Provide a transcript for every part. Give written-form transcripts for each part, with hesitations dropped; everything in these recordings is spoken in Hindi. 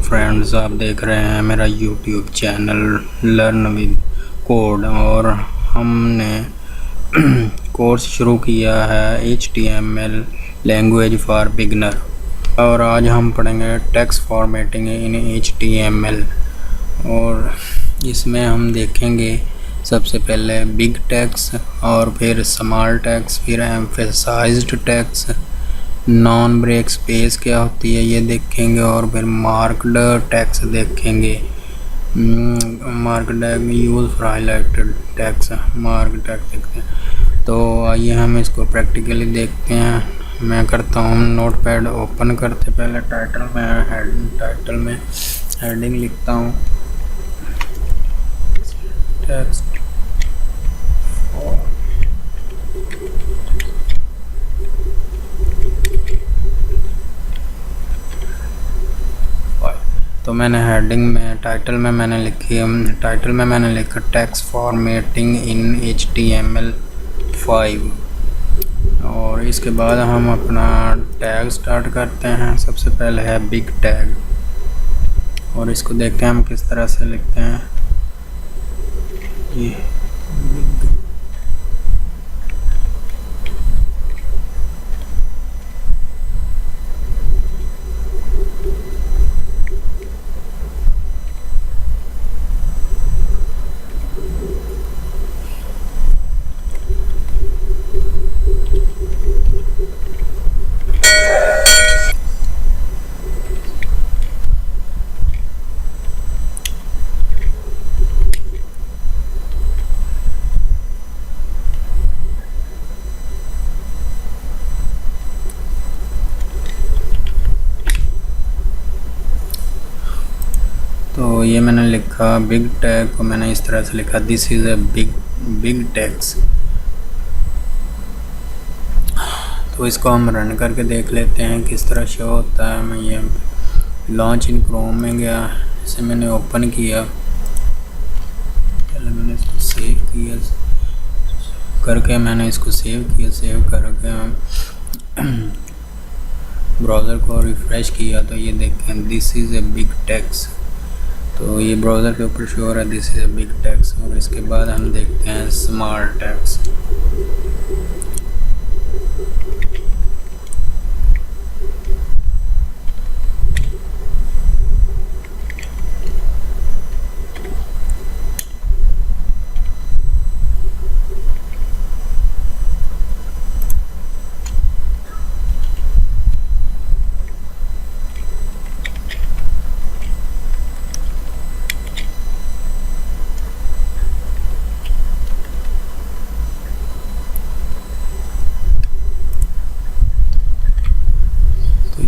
फ्रेंड्स, आप देख रहे हैं मेरा YouTube channel learn with code और हमने कोर्स शुरू किया है HTML लैंग्वेज फॉर बिगनर और आज हम पढ़ेंगे टेक्स्ट फॉर्मेटिंग इन HTML। और इसमें हम देखेंगे सबसे पहले बिग टेक्स्ट और फिर स्मॉल टेक्स्ट, फिर emphasised text, non break space क्या होती है ये देखेंगे और फिर मार्क्ड टेक्स्ट देखेंगे। Marked use for highlighted text, mark text देखते हैं। तो आइए हम इसको प्रैक्टिकली देखते हैं। मैं करता हूँ नोटपैड ओपन करते पहले टाइटल में हेडिंग लिखता हूँ टेक्स्ट। तो मैंने हेडिंग में टाइटल में मैंने लिखा टेक्स्ट फॉर्मेटिंग इन HTML5 और इसके बाद हम अपना टैग स्टार्ट करते हैं। सबसे पहले है बिग टैग और इसको देखते हैं हम किस तरह से लिखते हैं। ये तो ये मैंने लिखा बिग टैग को मैंने इस तरह से लिखा, this is a big text. तो इसको हम रन करके देख लेते हैं किस तरह शो होता है। मैं ये लॉन्च इन क्रोम में गया, इसे मैंने ओपन किया, पहले मैंने इसको सेव किया करके सेव करके ब्राउज़र को रिफ़्रेश किया तो ये देखें this is a big text. तो ये ब्राउज़र के ऊपर शो हो रहा है this is a big text. और इसके बाद हम देखते हैं स्मॉल टेक्स्ट।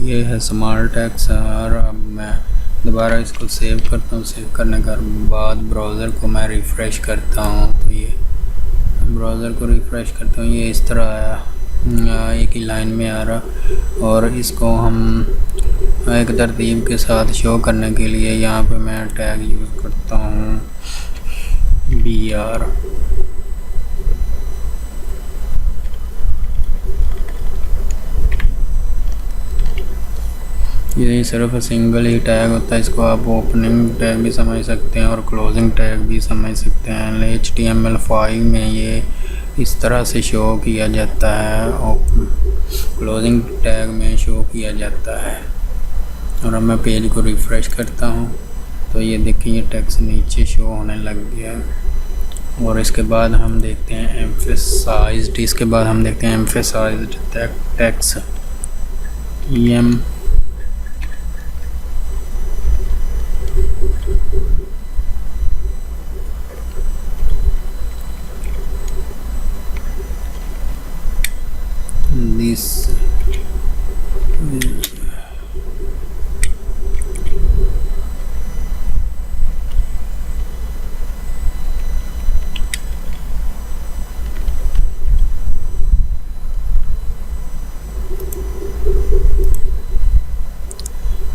ये है स्मॉल टेक्स्ट और अब मैं दोबारा इसको सेव करता हूँ। सेव करने के बाद ब्राउज़र को मैं रिफ़्रेश करता हूँ तो ये ब्राउज़र को रिफ़्रेश करता हूँ, ये इस तरह आया, एक ही लाइन में आ रहा। और इसको हम एक तरतीब के साथ शो करने के लिए यहाँ पे मैं टैग यूज़ करता हूँ BR। ये सिर्फ सिंगल ही टैग होता है, इसको आप ओपनिंग टैग भी समझ सकते हैं और क्लोजिंग टैग भी समझ सकते हैं। HTML5 में ये इस तरह से शो किया जाता है और क्लोजिंग टैग में शो किया जाता है। और अब मैं पेज को रिफ़्रेश करता हूँ तो ये देखिए ये टेक्स्ट नीचे शो होने लग गया। और इसके बाद हम देखते हैं एम्फेसाइज्ड। इसके बाद हम देखते हैं एम्फेसाइज्ड टेक्स्ट EM this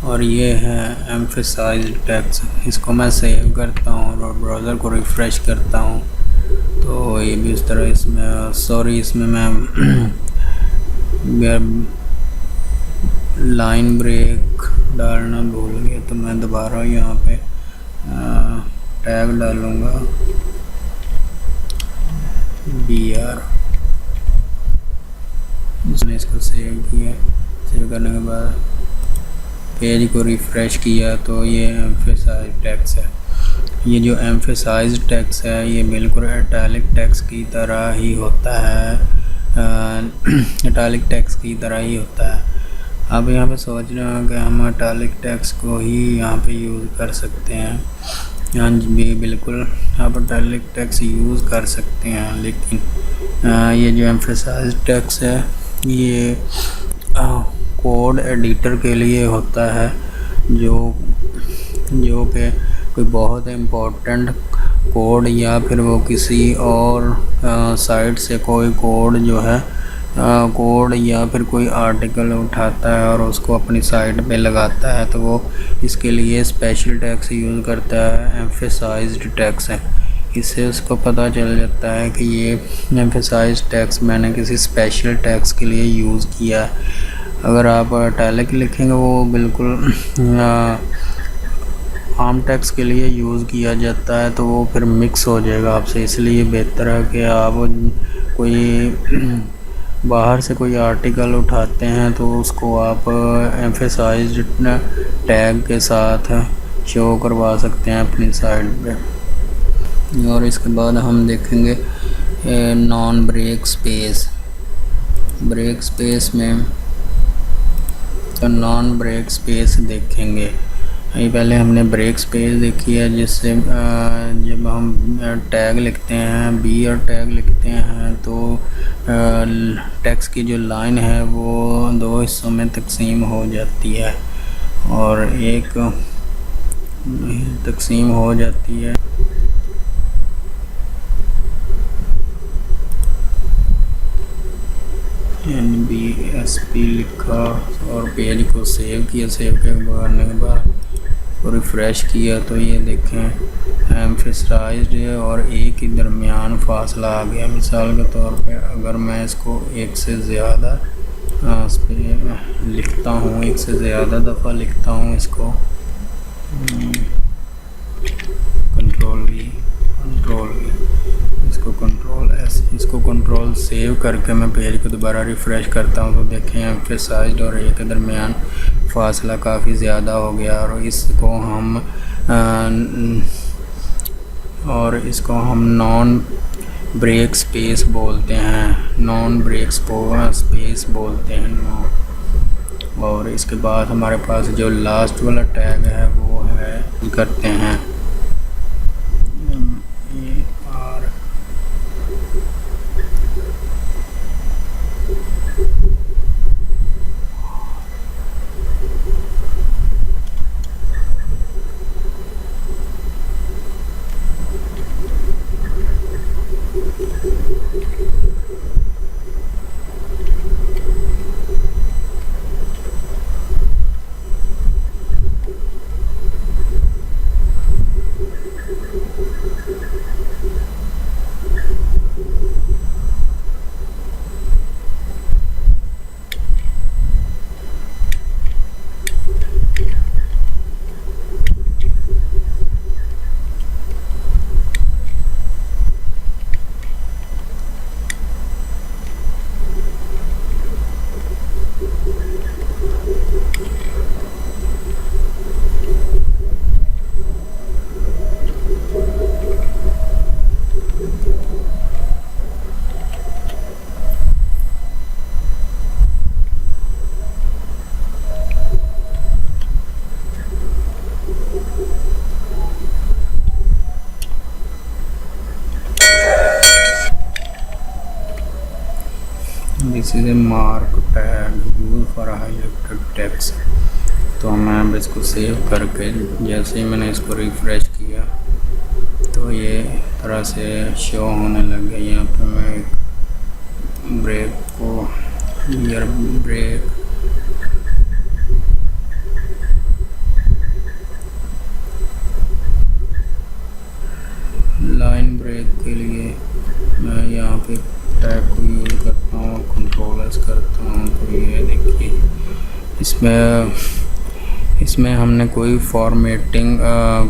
और ये है एम्फेसाइज्ड टेक्स्ट। इसको मैं सेव करता हूँ और ब्राउज़र को रिफ़्रेश करता हूँ तो ये भी इस तरह इसमें मैं लाइन ब्रेक डालना भूल गया तो मैं दोबारा यहाँ पे टैग डालूँगा BR। इसने इसको सेव किया। सेव करने के बाद पेज को रिफ़्रेश किया तो ये एम्फेसाइज टेक्स्ट है। ये जो एम्फेसाइज टेक्स्ट है ये बिल्कुल इटैलिक टेक्स्ट की तरह ही होता है। इटैलिक टेक्स्ट की तरह ही होता है। अब यहाँ पे सोच रहे हैं कि हम इटैलिक टेक्स्ट को ही यहाँ पे यूज़ कर सकते हैं। यहाँ भी बिल्कुल आप इटैलिक टेक्स्ट यूज़ कर सकते हैं, लेकिन ये जो एम्फेसाइज टेक्स्ट है ये कोड एडिटर के लिए होता है, जो कि कोई बहुत इम्पोर्टेंट कोड या फिर वो किसी और साइट से कोई कोड जो है कोड या फिर कोई आर्टिकल उठाता है और उसको अपनी साइट पे लगाता है, तो वो इसके लिए स्पेशल टैग्स यूज़ करता है। एम्फेसाइज्ड टैग्स है, इससे उसको पता चल जाता है कि ये एम्फेसाइज्ड टैग्स मैंने किसी स्पेशल टैग्स के लिए यूज़ किया है। अगर आप इटैलिक लिखेंगे वो बिल्कुल आम टेक्स्ट के लिए यूज़ किया जाता है, तो वो फिर मिक्स हो जाएगा आपसे। इसलिए बेहतर है कि आप कोई बाहर से कोई आर्टिकल उठाते हैं तो उसको आप एम्फेसाइज्ड टैग के साथ शो करवा सकते हैं अपनी साइट पे। और इसके बाद हम देखेंगे non break space. Break space में तो नॉन ब्रेक स्पेस देखेंगे। ये पहले हमने ब्रेक स्पेस देखी है, जिससे जब हम टैग लिखते हैं बी और टैग लिखते हैं तो टेक्स्ट की जो लाइन है वो दो हिस्सों में तकसीम हो जाती है और एक तकसीम हो जाती है। NBSP लिखा और पेज को सेव किया। सेव करने के बाद रिफ़्रेश किया तो ये देखें एम्फेसाइज्ड है और एक ही दरमियान फासला आ गया। मिसाल के तौर पे अगर मैं इसको एक से ज़्यादा लिखता हूँ, एक से ज़्यादा दफ़ा लिखता हूँ इसको, कंट्रोल V, इसको कंट्रोल S, इसको कंट्रोल सेव करके मैं पेज को दोबारा रिफ़्रेश करता हूँ तो देखें एम्फेसाइज्ड और एक के दरमियान फासला काफ़ी ज़्यादा हो गया। और इसको हम नॉन ब्रेक स्पेस बोलते हैं। नॉन ब्रेक स्पेस बोलते हैं। और इसके बाद हमारे पास जो लास्ट वाला टैग है वो है करते हैं this is a mark tag use for highlighted text. तो मैं अब इसको सेव करके जैसे ही मैंने इसको रिफ़्रेश किया तो ये तरह से शो होने लग गया। यहाँ पे मैं एक ब्रेक को ईयर ब्रेक लाइन ब्रेक के लिए मैं यहाँ पे टैग को यूज़ करता हूँ, कंट्रोल एस करता हूँ तो ये देखिए इसमें हमने कोई फॉर्मेटिंग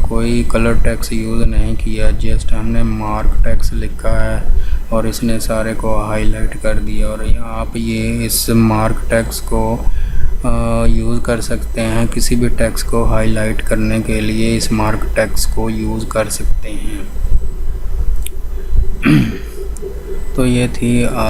कोई कलर टेक्स्ट यूज़ नहीं किया, जस्ट हमने मार्क टेक्स्ट लिखा है और इसने सारे को हाईलाइट कर दिया। और आप ये इस मार्क टेक्स्ट को यूज़ कर सकते हैं, किसी भी टेक्स्ट को हाईलाइट करने के लिए इस मार्क टेक्स्ट को यूज़ कर सकते हैं। तो ये थी